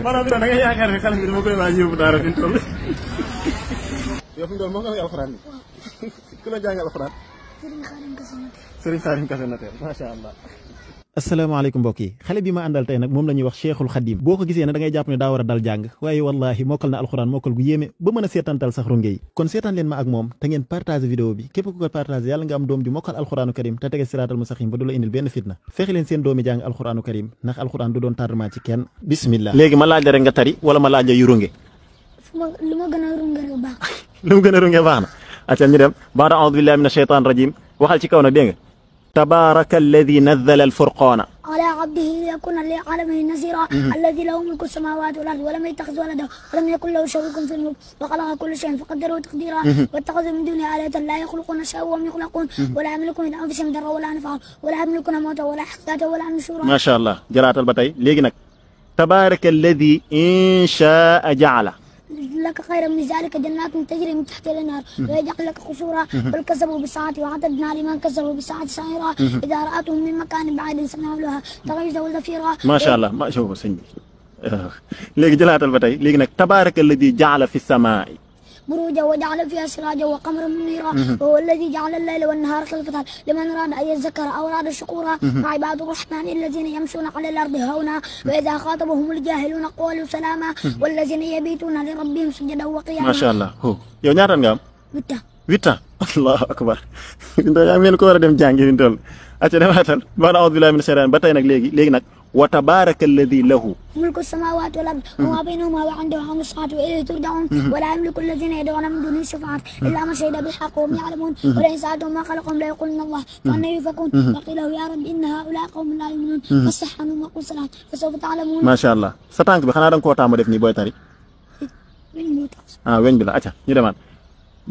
maanaam da nga yaakaar ne xale bi dama koy waaj yóbbu daara fi mu toll. yow fi mu toll moo nga lay alxuraan bi ku la jàng alxuraan. Serigne Khadim Kassé Notaire macha allah. asalaamaaleykum mbokk yi xale bi ma àndal tey nag moom la ñuy wax Cheikhul Khadim boo ko gisee ne da ngay jàpp ne daa war a dal jàng waaye wallahi mokkal na alxuraan mokkal gu yéeme ba mën a seetantal sax runge yi kon seetaan leen ma ak moom te ngeen partage vidéo bi képp ku ko partage yàlla nga am doom ju mokkal alxuraanu karim te tege siraatal mustaqim ba du la indil benn fitna fexe leen seen doomi jàng alxuraanu karim ndax alxuraan du doon tardement ci kenn bismillah léegi ma laaj la rek nga tari wala ma laaj la yu runge lu ma gën a runge rek baax lu mu gën a runge baax na acca ñu dem baada a'uudu billahi mina shaytaan rajim waxal ci kaw nag dégg nga tabaraka alladi nazzala alfurqaana على عبده ليكون للعالمين نذيرا الذي له ملك السماوات والارض ولم يتخذ ولدا ولم يكن له شريك في الملك وخلق كل شيء فقدره تقديرا واتخذ من دونه آلهة لا يخلقون شيئا وهم يخلقون ولا يملكون لأنفسهم ضرا ولا نفعا ولا يملكون موتا ولا حياة ولا نشورا ما شاء الله جلات البتاي ليجي نك تبارك الذي إن شاء جعل لك خيرا من ذلك جنات تجري من تحت الانهار ويجعل لك قصورا بل كذبوا بالساعة وعتدنا لمن كذبوا بالساعة سعيرا اذا رأتهم من مكان بعيد سمعوا لها تغيظا وزفيرا ما شاء الله ما شوف سنجي ليجي جلاتال باتاي ليجي نك تبارك الذي جعل في السماء بروجا وجعل فيها سراجا وقمرا منيرا وهو الذي جعل الليل والنهار خلفة لمن أراد أن يذكر أو أراد شكورا عباد الرحمن الذين يمشون على الأرض هونا وإذا خاطبهم الجاهلون قالوا سلاما والذين يبيتون لربهم سجدا وقياما ما شاء الله هو yow ñaata nga am 8 ans allahu akbar ndo yaa mel ko war a dem jàngi fi tol acca dematal bana a'uudu billahi minash shaytaan ba tey nag léegi nag wa tabaraka alladi lahu ملك السماوات والأرض وما بينهما وعنده علم الساعة وإليه ترجعون ولا يملك الذين يدعون من دونه الشفاعة إلا من شهد بالحق وهم يعلمون ولئن سألتهم ما خلقهم لا يقولون الله فأنى يؤفكون وقيل له يا رب إن هؤلاء قوم لا يؤمنون فاصفح عنهم وقل سلام فسوف تعلمون ما شاء الله sa tànk bi xanaa da nga koo taamu def nii booy tari weñ bi la acca ñu demaat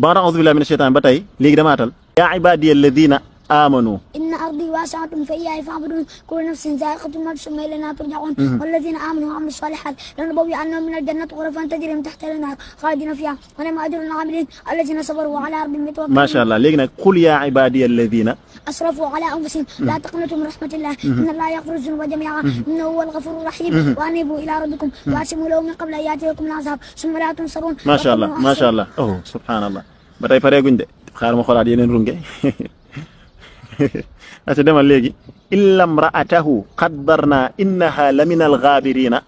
ba'da a'uudu billahi minash shaytaan ba tey léegi demaatal yaa ibaadiya alladina آمنوا إن أرضي واسعة فإياي فاعبدون كل نفس ذائقة الموت ثم إلينا ترجعون والذين آمنوا وعملوا الصالحات لنبوئنهم من الجنة غرفا تجري من تحتها الأنهار خالدين فيها ونعم أجر العاملين الذين صبروا على ربهم يتوكلون ما شاء الله léegi nag قل يا عبادي الذين أسرفوا على أنفسهم لا تقنطوا من رحمة الله إن الله يغفر الذنوب جميعا إنه هو الغفور الرحيم وأنيبوا إلى ربكم وأسلموا له من قبل أن يأتيكم العذاب ثم لا تنصرون ما شاء الله ما شاء الله oh سبحان الله ba tey pareeguñ de xaaral ma xoolaat yeneen runge ata demal léegi illa imra'atahu qaddarna innaha lamina al-ghabirina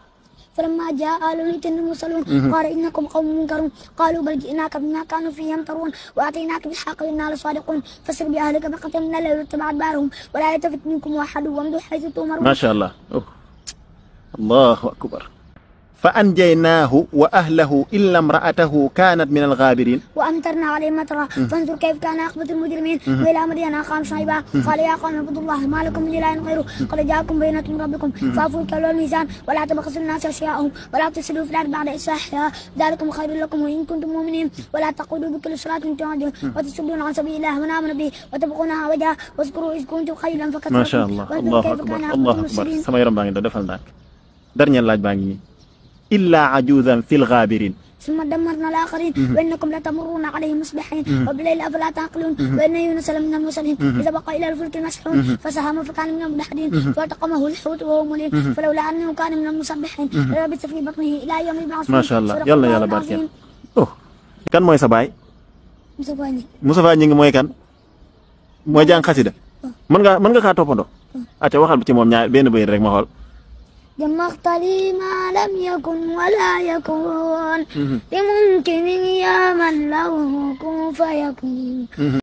فلما جاء آل لوط المرسلون قال إنكم قوم منكرون قالوا بل جئناك بما كانوا فيه يمترون وآتيناك بالحق وإنا لصادقون فسر بأهلك بقطع من الليل واتبع أدبارهم ولا يلتفت منكم أحد وامضوا حيث تؤمرون ما شاء الله الله أكبر فأنجيناه وأهله إلا امرأته كانت من الغابرين وأمطرنا عليهم مطرا فانظر كيف كان عاقبة المجرمين وإلى مدين أخاهم شعيبا قال يا قوم اعبدوا الله ما لكم من إله غيره قد جاءكم بينة من ربكم فأوفوا الكيل والميزان ولا تبخسوا الناس أشياءهم ولا تفسدوا في الأرض بعد إصلاحها ذلكم خير لكم وإن كنتم مؤمنين ولا تقعدوا بكل صلاة تعدون وتصدون عن سبيل الله من آمن به وتبغونها وجهه واذكروا إذ كنتم قليلا فكثركم ما شاء الله الله أكبر الله أكبر sama yaram baa ngi defal ndànk dernier laaj baa ngi nii إلا عجوزا في الغابرين ثم دمرنا الآخرين وإنكم لتمرون عليهم مصبحين وبالليل أفلا تعقلون وإن يونس لمن المرسلين إذا بقى إلى الفلك المشحون فساهم فكان من المدحضين فالتقمه الحوت وهو مليم فلولا أنه كان من المسبحين للبث في بطنه إلى يوم يبعثون ما شاء الله يلا باركين kan mooy sa baay Moustapha Gningue mooy kan mooy jàng xasida mën nga kaa toppandoo ate waxal ci moom ñaar benn bayit rek ma xool جمعت لي ما لم يكن ولا يكون بممكن يا من له كن فيكون